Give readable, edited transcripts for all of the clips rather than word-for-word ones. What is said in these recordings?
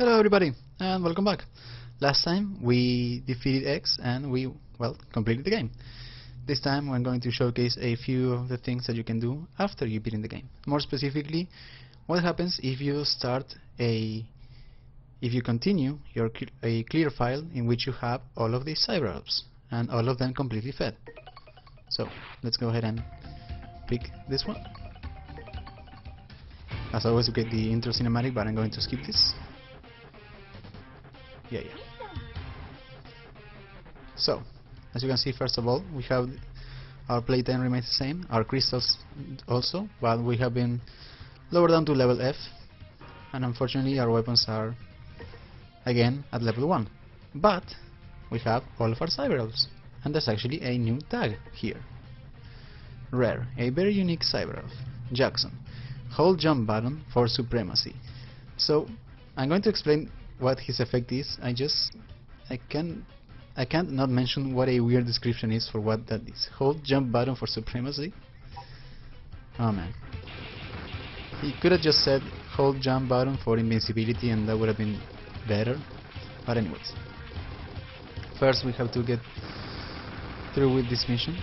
Hello everybody, and welcome back. Last time we defeated X and we, well, completed the game. This time I'm going to showcase a few of the things that you can do after you beat in the game. More specifically, what happens if you continue a clear file in which you have all of these cyber elves and all of them completely fed. So let's go ahead and pick this one. As always, we get the intro cinematic, but I'm going to skip this. Yeah. So, as you can see, first of all, we have our playtime remains the same, our crystals also, but we have been lowered down to level F, and unfortunately our weapons are again at level 1. But we have all of our cyber elves, and there's actually a new tag here. Rare, a very unique cyber elf, Jackson. Hold jump button for supremacy. So, I'm going to explain what his effect is. I can't not mention what a weird description is for what that is. Hold jump button for supremacy. Oh man. He could have just said hold jump button for invincibility and that would have been better. But anyways. First we have to get through with this mission.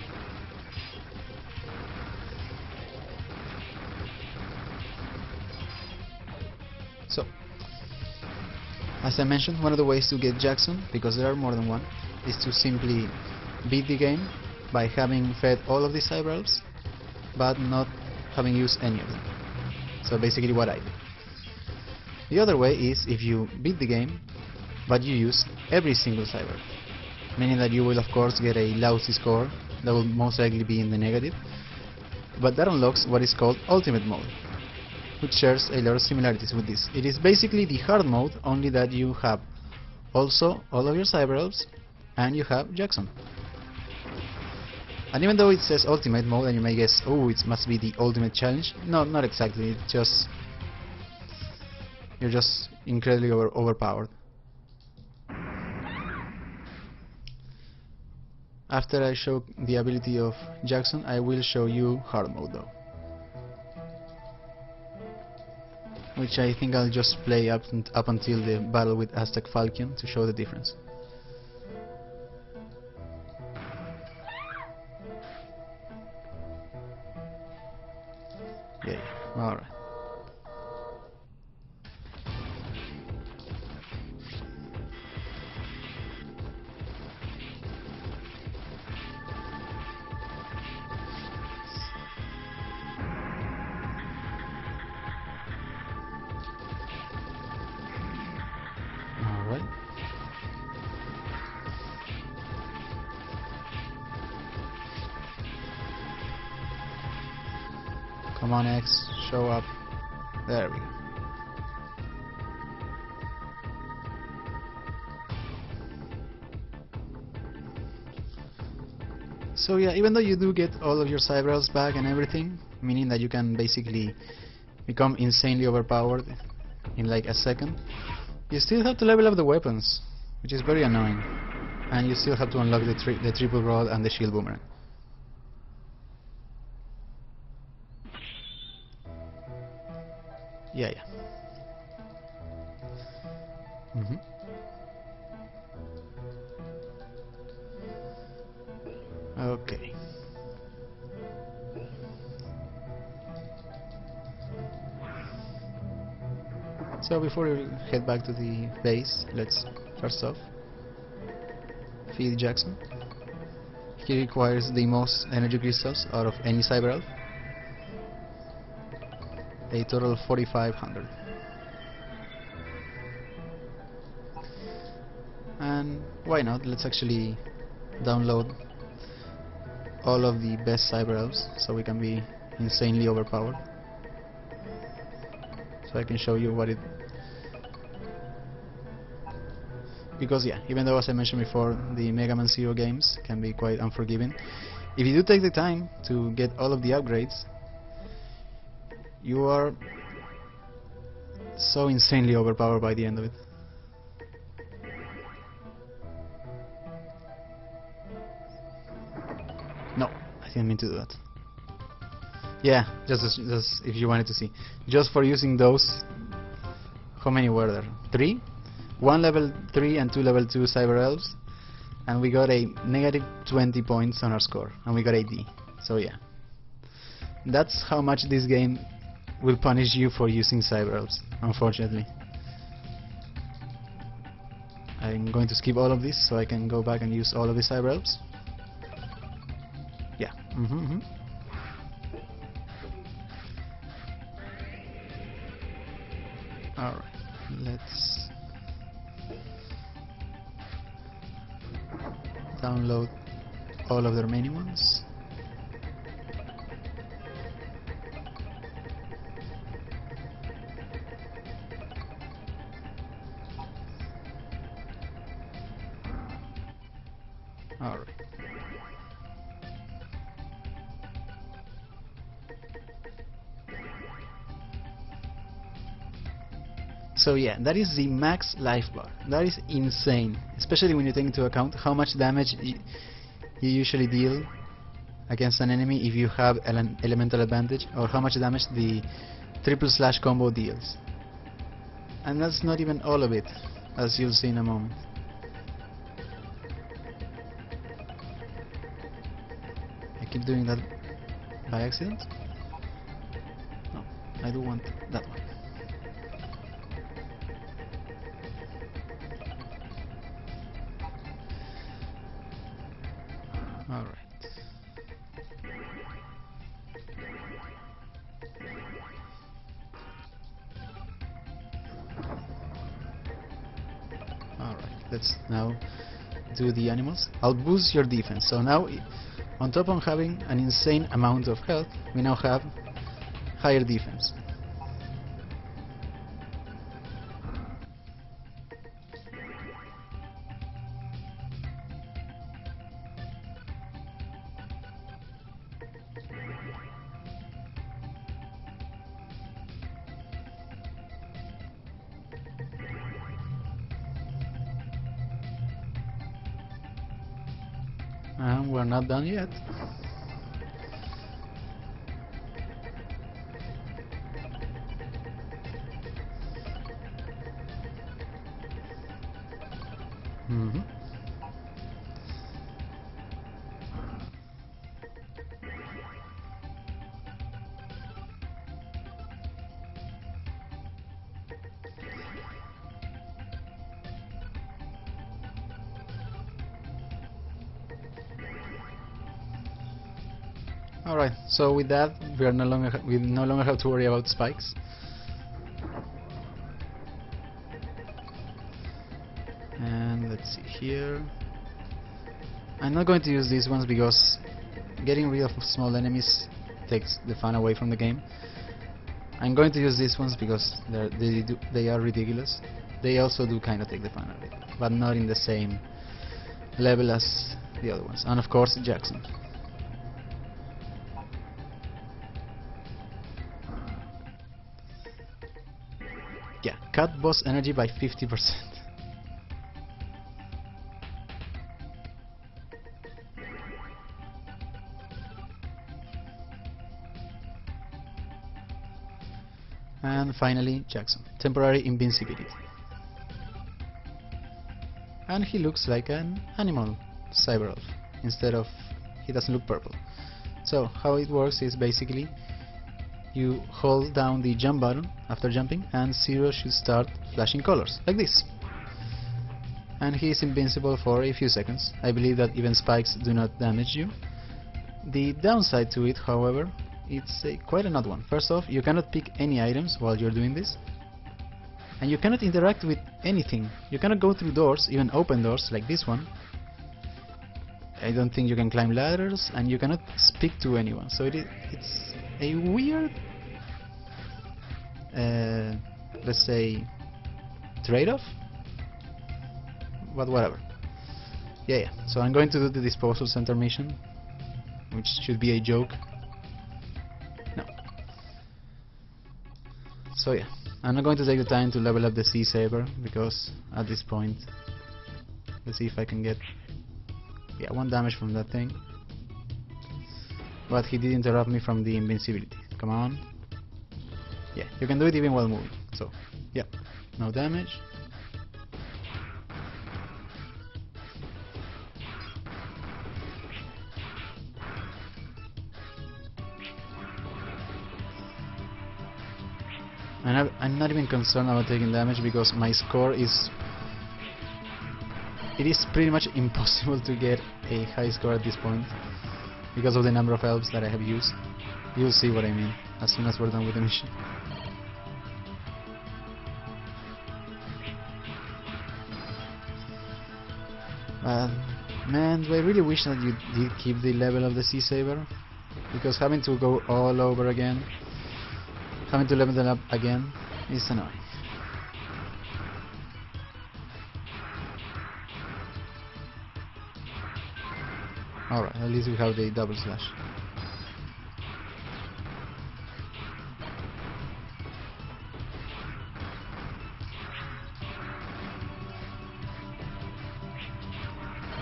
So, as I mentioned, one of the ways to get Jackson, because there are more than one, is to simply beat the game by having fed all of the cyber elves, but not having used any of them. So basically what I do. The other way is if you beat the game, but you use every single cyber elf, meaning that you will of course get a lousy score that will most likely be in the negative, but that unlocks what is called Ultimate Mode, which shares a lot of similarities with this. It is basically the hard mode, only that you have also all of your cyber elves and you have Jackson. And even though it says ultimate mode and you may guess, oh, it must be the ultimate challenge, no, not exactly. It's just you're just incredibly overpowered. After I show the ability of Jackson, I will show you hard mode though, which I think I'll just play up until the battle with Aztec Falcon to show the difference. Yeah, alright. Come on X, show up. There we go. So yeah, even though you do get all of your cyber elves back and everything, meaning that you can basically become insanely overpowered in like a second, you still have to level up the weapons, which is very annoying. And you still have to unlock the triple rod and the shield boomerang. Yeah. Okay. So before we head back to the base, let's first off feed Jackson. He requires the most energy crystals out of any cyber elf. A total of 4,500. And why not? Let's actually download all of the best cyber elves so we can be insanely overpowered. So I can show you what it... Because yeah, even though as I mentioned before, the Mega Man Zero games can be quite unforgiving, if you do take the time to get all of the upgrades, you are so insanely overpowered by the end of it. No, I didn't mean to do that. Yeah, just if you wanted to see. Just for using those how many were there? 3? 1 level 3 and 2 level 2 Cyber Elves, and we got a negative 20 points on our score, and we got a D. So yeah, that's how much this game will punish you for using Cyber Elves, unfortunately. I'm going to skip all of this so I can go back and use all of the Cyber Elves. Yeah. Alright, let's download all of the remaining ones. Alright. So yeah, that is the max life bar. That is insane, especially when you take into account how much damage you usually deal against an enemy if you have an elemental advantage, or how much damage the triple slash combo deals. And that's not even all of it, as you'll see in a moment. I keep doing that by accident? No, I do want that one. Alright. Alright, let's now do the animals. I'll boost your defense. So now, on top of having an insane amount of health, we now have higher defense. And we're not done yet. Alright, so with that, we no longer have to worry about spikes. And let's see here. I'm not going to use these ones because getting rid of small enemies takes the fun away from the game. I'm going to use these ones because they are ridiculous. They also do kind of take the fun of it, but not in the same level as the other ones. And of course, Jackson. Yeah, cut boss energy by 50%. And finally, Jackson, temporary invincibility. And he looks like an animal cyber elf instead of, he doesn't look purple. So how it works is basically you hold down the jump button after jumping and Zero should start flashing colors, like this. And he is invincible for a few seconds. I believe that even spikes do not damage you. The downside to it, however, it's quite an odd one. First off, you cannot pick any items while you're doing this, and you cannot interact with anything. You cannot go through doors, even open doors like this one. I don't think you can climb ladders, and you cannot speak to anyone. So it's a weird, let's say, trade-off, but whatever. Yeah. So I'm going to do the disposal center mission, which should be a joke. No. So yeah, I'm not going to take the time to level up the Sea Saber because at this point, let's see if I can get 1 damage from that thing. But he did interrupt me from the invincibility. Come on. Yeah, you can do it even while moving. So, yeah. No damage. And I'm not even concerned about taking damage because my score is... It is pretty much impossible to get a high score at this point because of the number of elves that I have used. You'll see what I mean as soon as we're done with the mission. But man, do I really wish that you did keep the level of the Sea Saber, because having to go all over again, having to level them up again, is annoying. Alright, at least we have the double slash.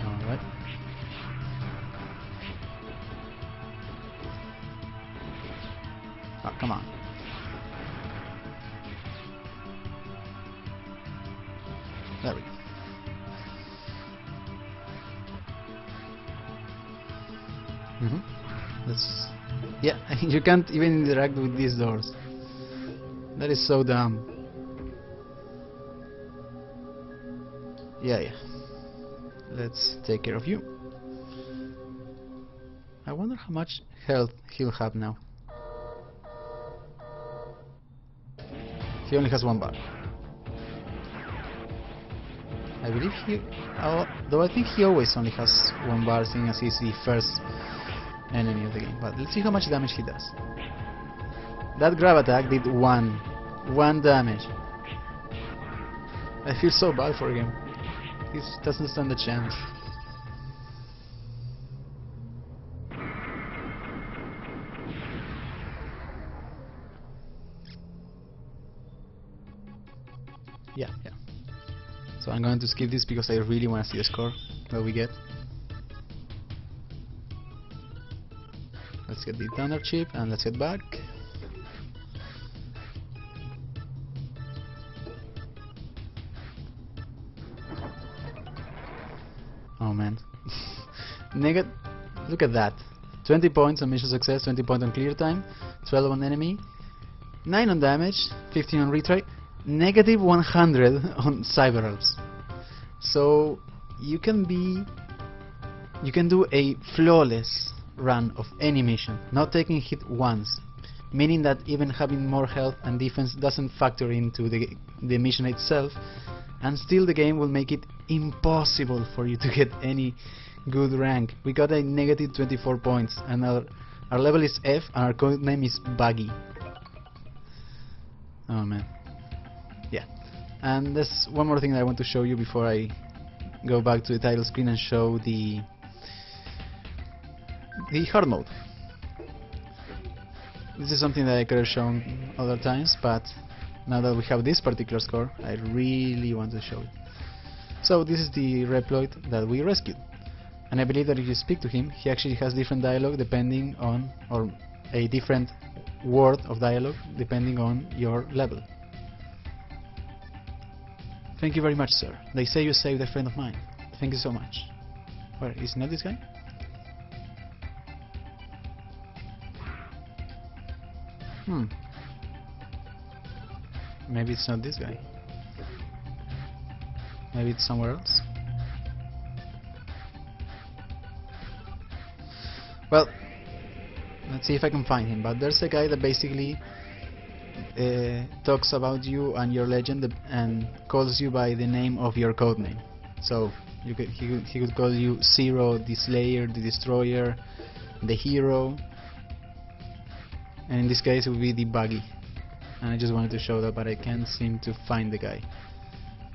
Alright. Oh, come on. There we go. That's... yeah, you can't even interact with these doors. That is so dumb. Yeah. Let's take care of you. I wonder how much health he'll have now. He only has 1 bar. I believe he... though I think he always only has 1 bar, seeing as he's the first enemy of the game. But let's see how much damage he does. That grab attack did 1 damage. I feel so bad for him. He doesn't stand a chance. Yeah. So I'm going to skip this because I really want to see the score that we get. Let's get the Thunder chip and let's get back. Oh man. Look at that. 20 points on mission success, 20 points on clear time, 12 on enemy, 9 on damage, 15 on retry, negative 100 on Cyber Elves. So you can do a flawless run of any mission, not taking hit once, meaning that even having more health and defense doesn't factor into the mission itself, and still the game will make it impossible for you to get any good rank. We got a negative 24 points and our level is F and our code name is Buggy. Oh man. Yeah. And there's one more thing that I want to show you before I go back to the title screen and show the hard mode. This is something that I could have shown other times, but now that we have this particular score, I really want to show it. So this is the Reploid that we rescued, and I believe that if you speak to him, he actually has different dialogue depending on, or a different word of dialogue depending on your level. Thank you very much, sir. They say you saved a friend of mine. Thank you so much. Where, is not this guy? Maybe it's not this guy. Maybe it's somewhere else. Well, let's see if I can find him. But there's a guy that basically talks about you and your legend and calls you by the name of your codename. So he could call you Zero, the Slayer, the Destroyer, the Hero, and in this case it would be the Buggy. And I just wanted to show that, but I can't seem to find the guy.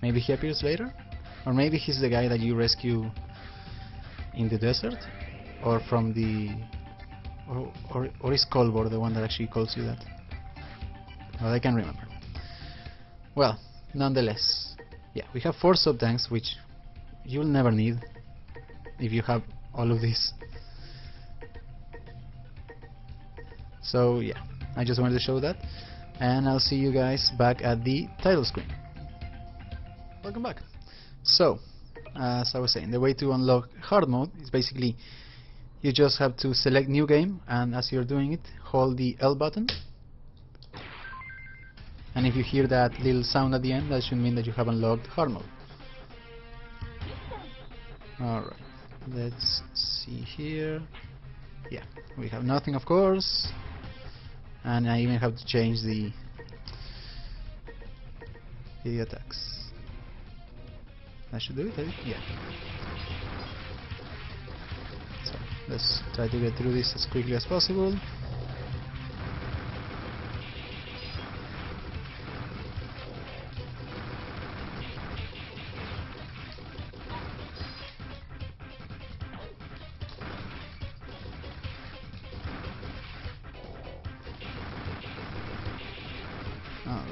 Maybe he appears later? Or maybe he's the guy that you rescue in the desert? Or from the... Or is Kolbor the one that actually calls you that? Well, I can't remember. Well, nonetheless, yeah, we have 4 sub-tanks, which you'll never need if you have all of this. So yeah, I just wanted to show that, and I'll see you guys back at the title screen. Welcome back. So, as I was saying, the way to unlock hard mode is basically you just have to select new game, and as you're doing it, hold the L button. And if you hear that little sound at the end, that should mean that you have unlocked hard mode. Alright, let's see here. Yeah, we have nothing, of course. And I even have to change the attacks. That should do it, I think. Yeah. So let's try to get through this as quickly as possible. Alright.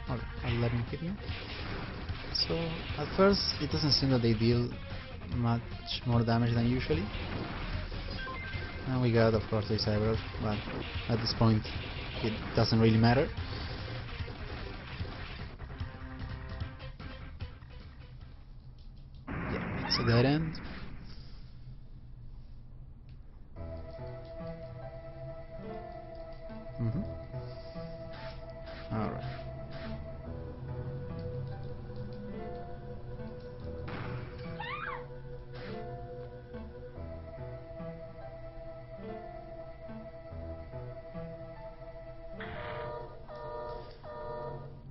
Alright, I'll let him hit me. So, at first, it doesn't seem that they deal much more damage than usually. And we got, of course, the Cyber Elf, but at this point, it doesn't really matter. Yeah, it's a dead end. Alright.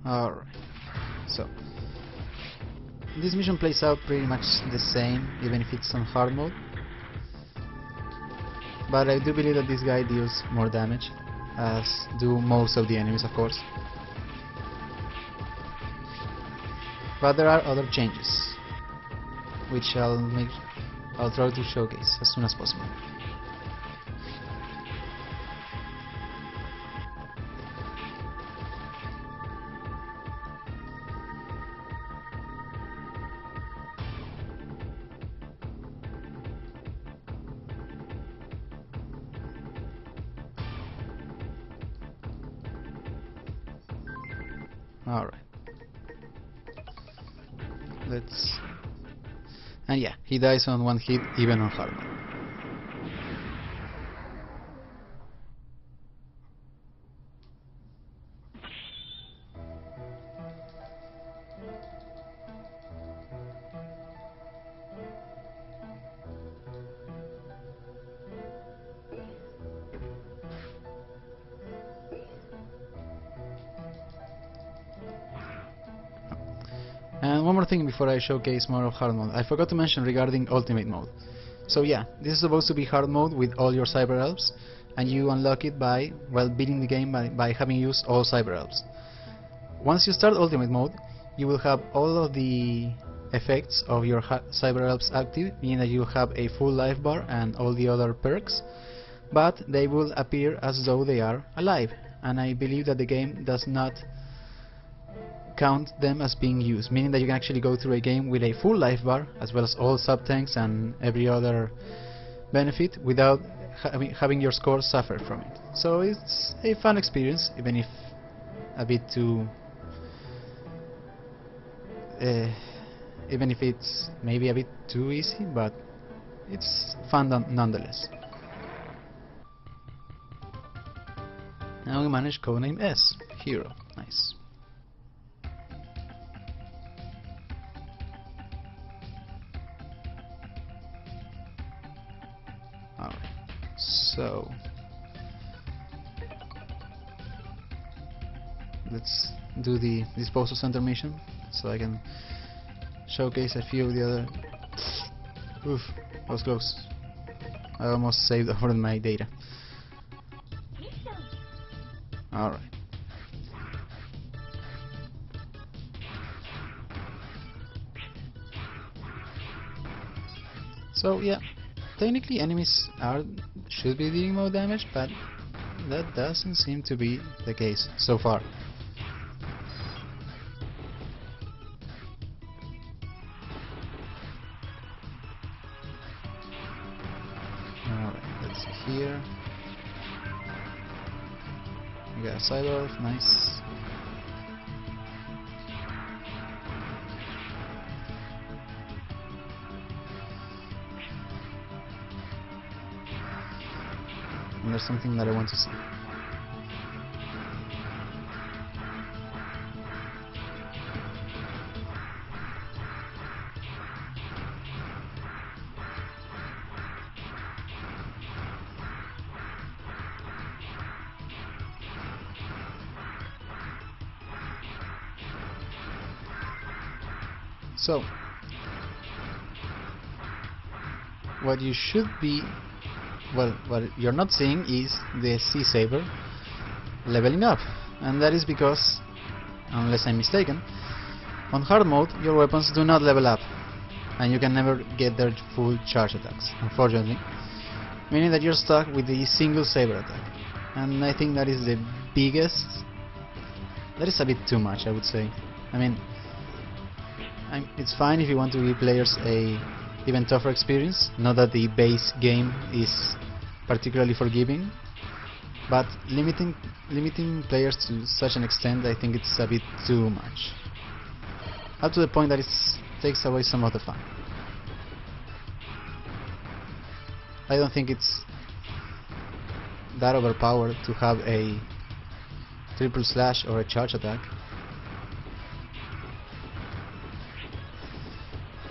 Alright. So this mission plays out pretty much the same, even if it's on hard mode. But I do believe that this guy deals more damage, as do most of the enemies, of course. But there are other changes, which I'll try to showcase as soon as possible. Alright. And yeah, he dies on one hit, even on hard mode. And one more thing before I showcase more of hard mode, I forgot to mention regarding ultimate mode. So yeah, this is supposed to be hard mode with all your Cyber Elves, and you unlock it by, well, beating the game by having used all Cyber Elves. Once you start ultimate mode, you will have all of the effects of your Cyber Elves active, meaning that you have a full life bar and all the other perks, but they will appear as though they are alive, and I believe that the game does not count them as being used, meaning that you can actually go through a game with a full life bar as well as all sub-tanks and every other benefit without having your score suffer from it. So it's a fun experience, even if a bit too even if it's maybe a bit too easy, but it's fun nonetheless. Now we manage codename S, Hero. Nice. Alright, so let's do the disposal center mission so I can showcase a few of the other. Oof, that was close. I almost saved over my data. Alright. So yeah, technically enemies should be dealing more damage, but that doesn't seem to be the case so far. So here we got a cyber, nice. And there's something that I want to see. So, what you should be, well, what you're not seeing is the Sea Saber leveling up, and that is because, unless I'm mistaken, on hard mode your weapons do not level up, and you can never get their full charge attacks, unfortunately, meaning that you're stuck with the single saber attack, and I think that is the biggest. That is a bit too much, I would say. I mean, it's fine if you want to give players a even tougher experience, not that the base game is particularly forgiving, but limiting players to such an extent, I think it's a bit too much, up to the point that it takes away some of the fun. I don't think it's that overpowered to have a triple slash or a charge attack.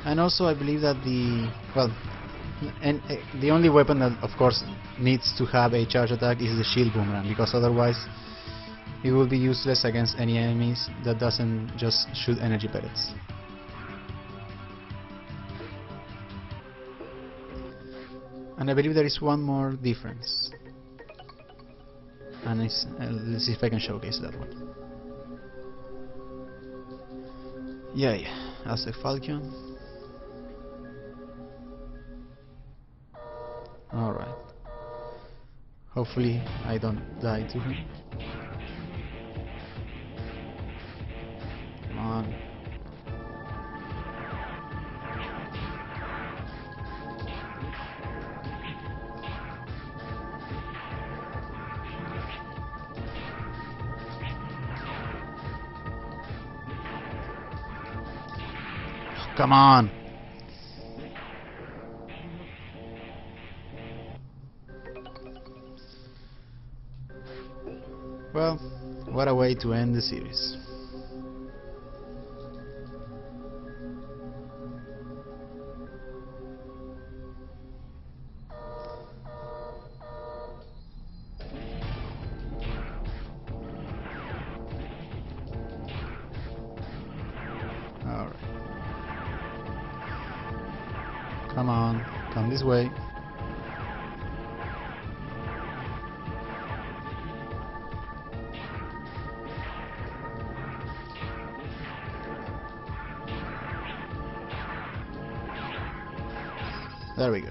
And also I believe that the only weapon that of course needs to have a charge attack is the shield boomerang, because otherwise it will be useless against any enemies that doesn't just shoot energy pellets. And I believe there is one more difference, and let's see if I can showcase that one. Yeah, Aztec Falcon. Alright. Hopefully I don't die to him. Come on. Come on. Well, what a way to end the series. Alright. Come on, come this way. There we go.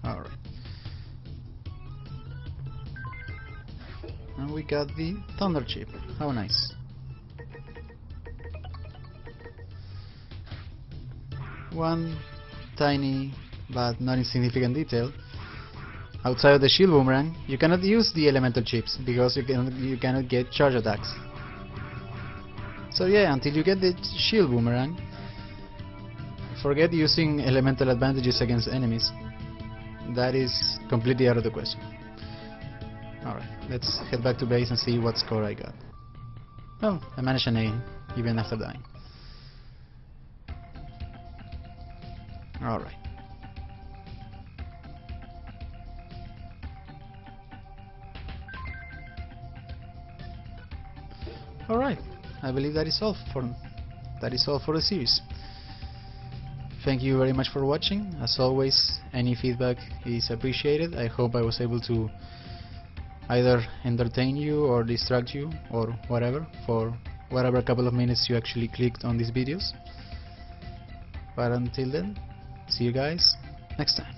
All right. And we got the Thunder Chip. How nice. One tiny but not insignificant detail: outside of the shield boomerang, you cannot use the elemental chips because you cannot get charge attacks. So yeah, until you get the shield boomerang, forget using elemental advantages against enemies. That is completely out of the question. Alright, let's head back to base and see what score I got. Oh, I managed an A even after dying. Alright. Alright, I believe that is all for the series. Thank you very much for watching. As always, any feedback is appreciated. I hope I was able to either entertain you or distract you or whatever for whatever couple of minutes you actually clicked on these videos. But until then, see you guys next time.